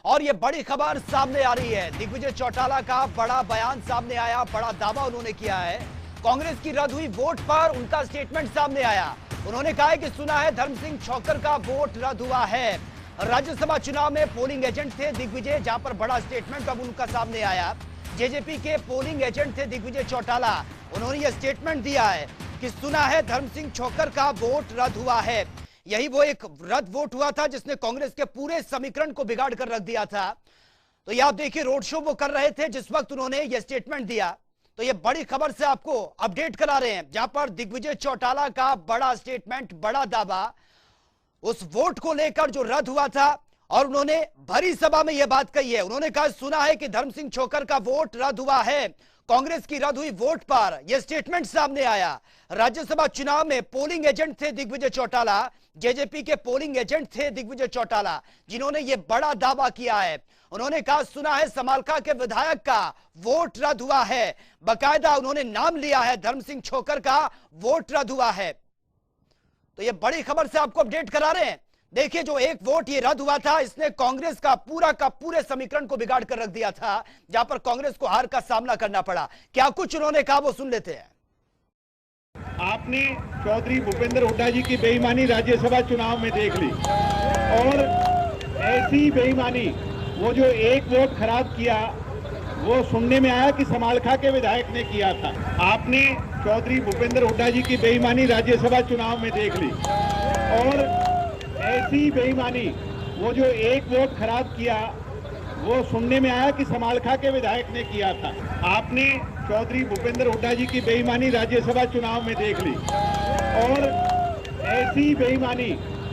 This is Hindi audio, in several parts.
और ये बड़ी खबर सामने आ रही है। दिग्विजय चौटाला का बड़ा बयान सामने आया, बड़ा दावा उन्होंने किया है। कांग्रेस की रद्द हुई वोट पर उनका स्टेटमेंट सामने आया। उन्होंने कहा है कि सुना है धर्म सिंह छोक्कर का वोट रद्द हुआ है। राज्यसभा चुनाव में पोलिंग एजेंट थे दिग्विजय, जहां पर बड़ा स्टेटमेंट अब उनका सामने आया। जेजेपी के पोलिंग एजेंट थे दिग्विजय चौटाला। उन्होंने यह स्टेटमेंट दिया है कि सुना है धर्म सिंह छोक्कर का वोट रद्द हुआ है। यही वो एक रद्द वोट हुआ था जिसने कांग्रेस के पूरे समीकरण को बिगाड़ कर रख दिया था। तो ये आप देखिए, रोड शो वो कर रहे थे जिस वक्त उन्होंने ये स्टेटमेंट दिया। तो ये बड़ी खबर से आपको अपडेट करा रहे हैं, जहां पर दिग्विजय चौटाला का बड़ा स्टेटमेंट, बड़ा दावा उस वोट को लेकर जो रद्द हुआ था। और उन्होंने भरी सभा में यह बात कही है। उन्होंने कहा सुना है कि धर्म सिंह छोक्कर का वोट रद्द हुआ है। कांग्रेस की रद्द हुई वोट पर यह स्टेटमेंट सामने आया। राज्यसभा चुनाव में पोलिंग एजेंट थे दिग्विजय चौटाला, जेजेपी के पोलिंग एजेंट थे दिग्विजय चौटाला, जिन्होंने यह बड़ा दावा किया है। उन्होंने कहा सुना है समालखा के विधायक का वोट रद्द हुआ है। बाकायदा उन्होंने नाम लिया है, धर्म सिंह छोक्कर का वोट रद्द हुआ है। तो यह बड़ी खबर से आपको अपडेट करा रहे हैं। देखिए, जो एक वोट ये रद्द हुआ था, इसने कांग्रेस का पूरे समीकरण को बिगाड़ कर रख दिया था, जहां पर कांग्रेस को हार का सामना करना पड़ा। क्या कुछ उन्होंने कहा, वो सुन लेते हैं। आपने चौधरी भूपेंद्र हुड्डा जी की बेईमानी राज्यसभा चुनाव में देख ली, और ऐसी बेईमानी, वो जो एक वोट खराब किया, वो सुनने में आया कि समालखा के विधायक ने किया था। आपने चौधरी भूपेंद्र हुड्डा जी की बेईमानी राज्यसभा चुनाव में देख ली, और ऐसी बेईमानी, वो जो एक वोट खराब किया, वो सुनने में आया कि समालखा के विधायक ने किया था। आपने चौधरी भूपेंद्र हुड्डा जी की बेईमानी राज्यसभा चुनाव में देख ली, और ऐसी बेईमानी,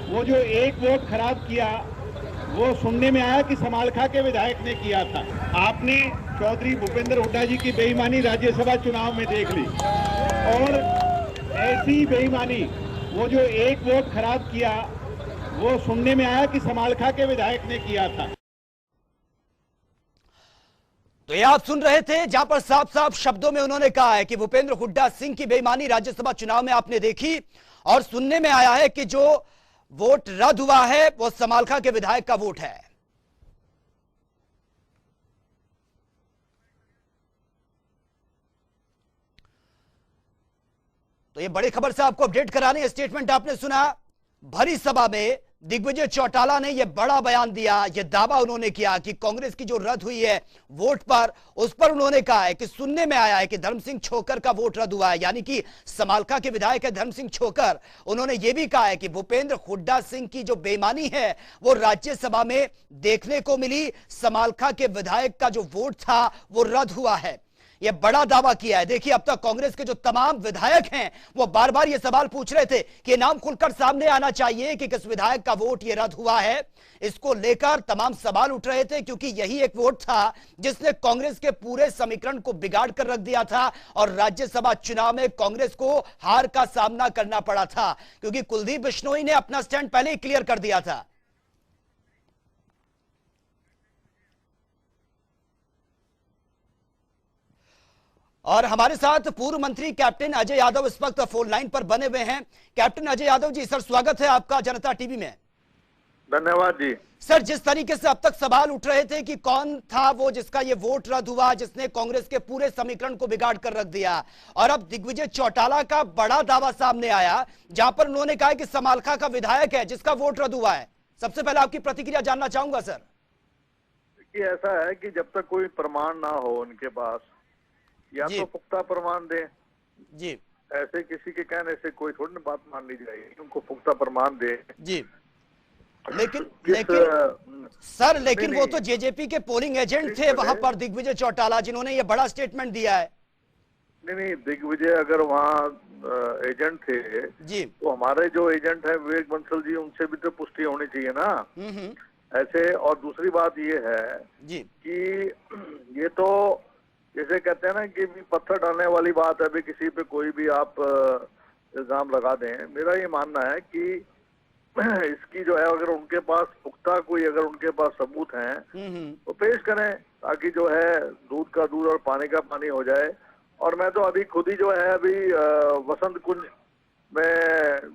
वो जो एक वोट खराब किया, वो सुनने में आया कि समालखा के विधायक ने किया था। आपने चौधरी भूपेंद्र हुड्डा जी की बेईमानी राज्यसभा चुनाव में देख ली, और ऐसी बेईमानी, वो जो एक वोट खराब किया, वो सुनने में आया कि समालखा के विधायक ने किया था। तो ये आप सुन रहे थे, जहां पर साफ साफ शब्दों में उन्होंने कहा है कि भूपेंद्र हुड्डा सिंह की बेईमानी राज्यसभा चुनाव में आपने देखी, और सुनने में आया है कि जो वोट रद्द हुआ है वो समालखा के विधायक का वोट है। तो ये बड़ी खबर से आपको अपडेट कराने, स्टेटमेंट आपने सुना। भरी सभा में दिग्विजय चौटाला ने यह बड़ा बयान दिया, यह दावा उन्होंने किया कि कांग्रेस की जो रद्द हुई है वोट पर, उस पर उन्होंने कहा है कि सुनने में आया है कि धर्म सिंह छोक्कर का वोट रद्द हुआ है, यानी कि समालखा के विधायक है धर्म सिंह छोक्कर। उन्होंने यह भी कहा है कि भूपेंद्र हुड्डा सिंह की जो बेईमानी है वो राज्यसभा में देखने को मिली, समालखा के विधायक का जो वोट था वो रद्द हुआ है। यह बड़ा दावा किया है। देखिए, अब तक कांग्रेस के जो तमाम विधायक हैं वो बार बार ये सवाल पूछ रहे थे कि नाम खुलकर सामने आना चाहिए कि किस विधायक का वोट ये रद्द हुआ है। इसको लेकर तमाम सवाल उठ रहे थे, क्योंकि यही एक वोट था जिसने कांग्रेस के पूरे समीकरण को बिगाड़ कर रख दिया था, और राज्यसभा चुनाव में कांग्रेस को हार का सामना करना पड़ा था, क्योंकि कुलदीप बिश्नोई ने अपना स्टैंड पहले ही क्लियर कर दिया था। और हमारे साथ पूर्व मंत्री कैप्टन अजय यादव इस वक्त फोन लाइन पर बने हुए हैं। कैप्टन अजय यादव जी, सर स्वागत है आपका जनता टीवी में। धन्यवाद जी। सर, जिस तरीके से अब तक सवाल उठ रहे थे कि कौन था वो जिसका ये वोट रद्द हुआ, जिसने कांग्रेस के पूरे समीकरण को बिगाड़ कर रख दिया, और अब दिग्विजय चौटाला का बड़ा दावा सामने आया, जहां पर उन्होंने कहा कि समालखा का विधायक है जिसका वोट रद्द हुआ है। सबसे पहले आपकी प्रतिक्रिया जानना चाहूंगा सर। देखिए, ऐसा है कि जब तक कोई प्रमाण ना हो उनके पास, या तो पुख्ता प्रमाण दें जी, ऐसे किसी के कहने से कोई थोड़ी ना बात मान ली जाएगी, उनको पुख्ता प्रमाण दें जी। लेकिन वो तो जेजेपी के पोलिंग एजेंट थे वहां पर, दिग्विजय चौटाला, जिन्होंने ये बड़ा स्टेटमेंट दिया है। नहीं, दिग्विजय अगर वहाँ एजेंट थे जी, तो हमारे जो एजेंट है विवेक बंसल जी, उनसे भी तो पुष्टि होनी चाहिए ना ऐसे। और दूसरी बात ये है जी कि ये तो जैसे कहते हैं ना कि भी पत्थर डालने वाली बात है, भी किसी पे कोई भी आप इल्जाम लगा दें। मेरा ये मानना है कि इसकी जो है, अगर उनके पास पुख्ता कोई, अगर उनके पास सबूत हैं तो पेश करें, ताकि जो है दूध का दूध और पानी का पानी हो जाए। और मैं तो अभी खुद ही जो है अभी वसंत कुंज में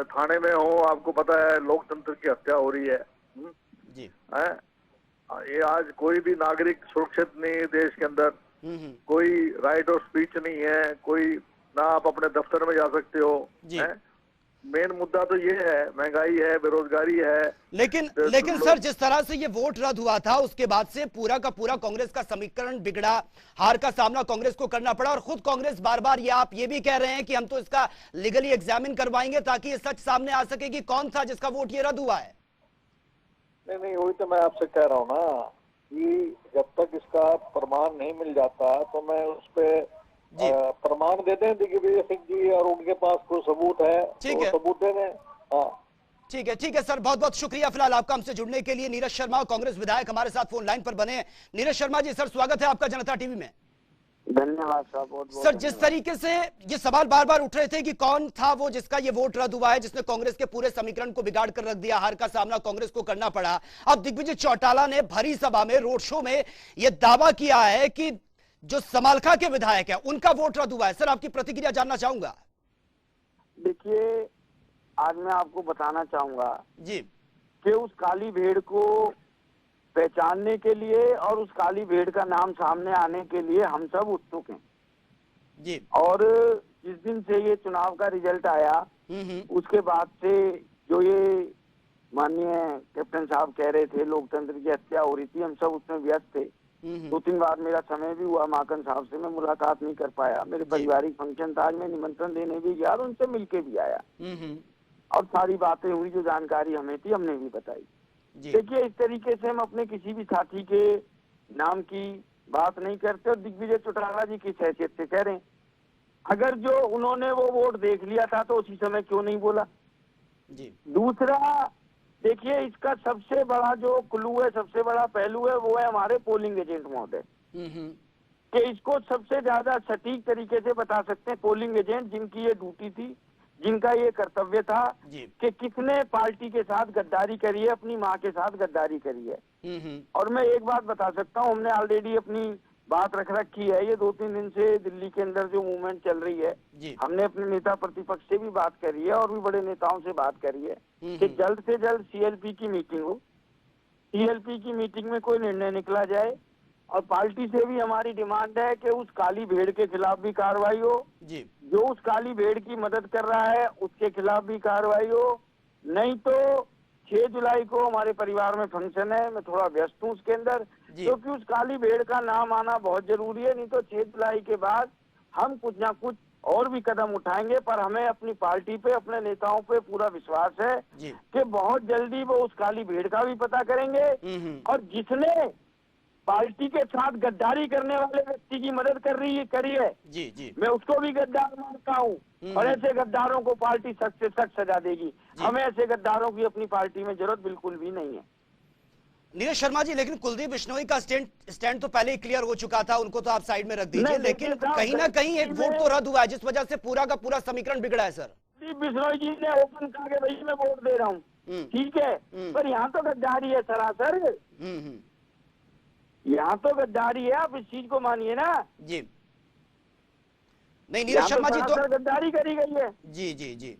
थाने में हूँ। आपको पता है लोकतंत्र की हत्या हो रही है जी, ये आज कोई भी नागरिक सुरक्षित नहीं है देश के अंदर। कोई राइट ऑफ स्पीच नहीं है, कोई ना आप अपने दफ्तर में जा सकते हो। मेन मुद्दा तो ये है, महंगाई है, बेरोजगारी है। लेकिन सर, जिस तरह से ये वोट रद्द हुआ था उसके बाद से पूरा का पूरा कांग्रेस का समीकरण बिगड़ा, हार का सामना कांग्रेस को करना पड़ा, और खुद कांग्रेस बार बार आप ये भी कह रहे हैं कि हम तो इसका लीगली एग्जामिन करवाएंगे ताकि ये सच सामने आ सके कि कौन था जिसका वोट ये रद्द हुआ है। नहीं, वही तो मैं आपसे कह रहा हूँ ना कि जब तक इसका प्रमाण नहीं मिल जाता तो मैं उस पर प्रमाण देते हैं दिग्विजय सिंह जी, और उनके पास कोई सबूत है तो सबूत दे दें। हाँ, ठीक है सर, बहुत बहुत शुक्रिया फिलहाल आपका हमसे जुड़ने के लिए। नीरज शर्मा, कांग्रेस विधायक, हमारे साथ फोन लाइन पर बने। नीरज शर्मा जी, सर स्वागत है आपका जनता टीवी में। धन्यवाद साहब, बहुत सर, जिस तरीके से ये सवाल बार बार उठ रहे थे कि कौन था वो जिसका ये वोट रद्द हुआ है, जिसने कांग्रेस के पूरे समीकरण को बिगाड़ कर रख दिया, हार का सामना कांग्रेस को करना पड़ा। अब दिग्विजय चौटाला ने भरी सभा में, रोड शो में ये दावा किया है कि जो समालखा के विधायक है उनका वोट रद्द हुआ है। सर, आपकी प्रतिक्रिया जानना चाहूंगा। देखिए, आज मैं आपको बताना चाहूंगा जी कि उस काली भेड़ को पहचानने के लिए और उस काली भेड़ का नाम सामने आने के लिए हम सब उत्सुक हैं जी। और जिस दिन से ये चुनाव का रिजल्ट आया उसके बाद से जो ये माननीय कैप्टन साहब कह रहे थे लोकतंत्र की हत्या हो रही थी, हम सब उसमें व्यस्त थे। 2-3 बार मेरा समय भी हुआ माकन साहब से, मैं मुलाकात नहीं कर पाया। मेरे पारिवारिक फंक्शन था, आज मैं निमंत्रण देने भी गया और उनसे मिलके भी आया और सारी बातें हुई, जो जानकारी हमें थी हमने भी बताई। देखिए, इस तरीके से हम अपने किसी भी साथी के नाम की बात नहीं करते और दिग्विजय चौटाला जी की हैसियत से कह रहे हैं। अगर जो उन्होंने वो वोट देख लिया था तो उसी समय क्यों नहीं बोला जी। दूसरा, देखिए, इसका सबसे बड़ा जो क्लू है, सबसे बड़ा पहलू है, वो है हमारे पोलिंग एजेंट महोदय कि इसको सबसे ज्यादा सटीक तरीके से बता सकते हैं पोलिंग एजेंट, जिनकी ये ड्यूटी थी, जिनका ये कर्तव्य था कि किसने पार्टी के साथ गद्दारी करी है, अपनी माँ के साथ गद्दारी करी है। और मैं एक बात बता सकता हूँ, हमने ऑलरेडी अपनी बात रख रखी है। ये 2-3 दिन से दिल्ली के अंदर जो मूवमेंट चल रही है, हमने अपने नेता प्रतिपक्ष से भी बात करी है और भी बड़े नेताओं से बात करी है कि जल्द से जल्द सीएलपी की मीटिंग हो, सीएलपी की मीटिंग में कोई निर्णय निकला जाए और पार्टी से भी हमारी डिमांड है कि उस काली भेड़ के खिलाफ भी कार्रवाई हो, जो उस काली भेड़ की मदद कर रहा है उसके खिलाफ भी कार्रवाई हो। नहीं तो 6 जुलाई को हमारे परिवार में फंक्शन है, मैं थोड़ा व्यस्त हूँ उसके अंदर, क्योंकि उस काली भेड़ का नाम आना बहुत जरूरी है। नहीं तो 6 जुलाई के बाद हम कुछ ना कुछ और भी कदम उठाएंगे, पर हमें अपनी पार्टी पे, अपने नेताओं पे पूरा विश्वास है कि बहुत जल्दी वो उस काली भेड़ का भी पता करेंगे और जिसने पार्टी के साथ गद्दारी करने वाले व्यक्ति की मदद करी है मैं उसको भी गद्दार मानता हूँ और ऐसे गद्दारों को पार्टी सख्त से सख्त सजा देगी। हमें ऐसे गद्दारों की अपनी पार्टी में जरूरत बिल्कुल भी नहीं है। नीरज शर्मा जी, लेकिन कुलदीप बिश्नोई का स्टैंड तो पहले ही क्लियर हो चुका था, उनको तो आप साइड में रख दीजिए, लेकिन कहीं ना कहीं एक वोट तो रद्द हुआ है जिस वजह से पूरा का पूरा समीकरण बिगड़ा है। सर, कुलदीप बिश्नोई जी ने ओपन कहा कि भाई मैं वोट दे रहा हूँ, ठीक है, पर यहाँ तो गद्दारी है सरासर, यहाँ तो गद्दारी है, आप इस चीज को मानिए ना जी। नहीं नीरज शर्मा जी, तो गद्दारी करी गई है। जी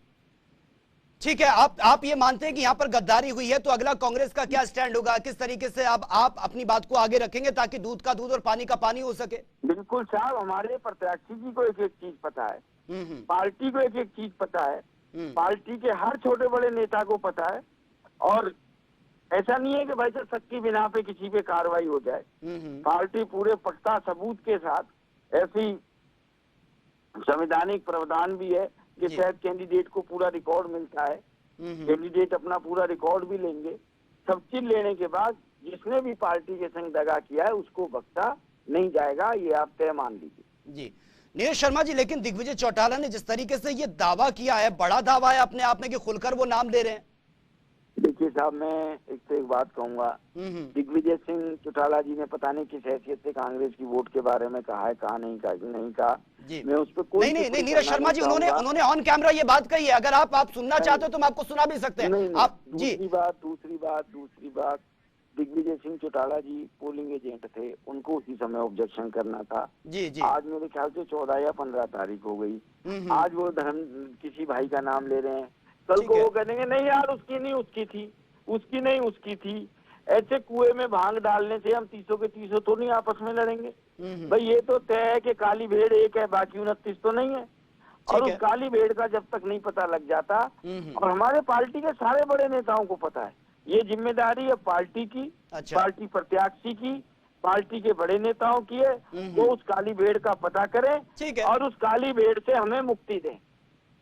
ठीक है, आप ये मानते हैं कि यहाँ पर गद्दारी हुई है, तो अगला कांग्रेस का क्या स्टैंड होगा, किस तरीके से आप अपनी बात को आगे रखेंगे ताकि दूध का दूध और पानी का पानी हो सके? बिल्कुल साहब, हमारे प्रत्याशी जी को एक एक चीज पता है, पार्टी को एक एक चीज पता है, पार्टी के हर छोटे बड़े नेता को पता है और ऐसा नहीं है कि भाई सर शक बिना पे किसी पे कार्रवाई हो जाए। पार्टी पूरे पक्का सबूत के साथ ऐसी संवैधानिक प्रावधान भी है कि शायद कैंडिडेट को पूरा रिकॉर्ड मिलता है, कैंडिडेट अपना पूरा रिकॉर्ड भी लेंगे, सब चीज लेने के बाद जिसने भी पार्टी के संग दगा किया है उसको बख्शा नहीं जाएगा, ये आप तय मान लीजिए। जी नीरज शर्मा जी, लेकिन दिग्विजय चौटाला ने जिस तरीके से ये दावा किया है, बड़ा दावा है अपने आप में कि खुलकर वो नाम ले रहे हैं। देखिए साहब, मैं एक तो एक बात कहूंगा, दिग्विजय सिंह चौटाला जी ने पता नहीं किस हैसियत से कांग्रेस की वोट के बारे में कहा है, कहा नहीं कहा मैं उस पर कोई नहीं नीरज शर्मा जी, उन्होंने ऑन कैमरा ये बात कही है, अगर आप सुनना चाहते हो तो मैं आपको सुना भी सकते हैं। आप दूसरी बात दिग्विजय सिंह चौटाला जी पोलिंग एजेंट थे, उनको उसी समय ऑब्जेक्शन करना था। आज मेरे ख्याल से 14 या 15 तारीख हो गई, आज वो धर्म किसी भाई का नाम ले रहे हैं, कल को वो कहेंगे नहीं यार उसकी नहीं उसकी थी, उसकी नहीं उसकी थी। ऐसे कुएं में भांग डालने से हम 300 के 300 तो नहीं आपस में लड़ेंगे। भाई ये तो तय है कि काली भेड़ एक है, बाकी 29 तो नहीं है। और उस काली भेड़ का जब तक नहीं पता लग जाता, और हमारे पार्टी के सारे बड़े नेताओं को पता है, ये जिम्मेदारी है पार्टी की, पार्टी प्रत्याशी की, पार्टी के बड़े नेताओं की है। वो उस काली भेड़ का पता करें और उस काली भेड़ से हमें मुक्ति दें।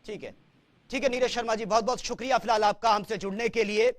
ठीक है नीरज शर्मा जी, बहुत बहुत शुक्रिया फिलहाल आपका हमसे जुड़ने के लिए।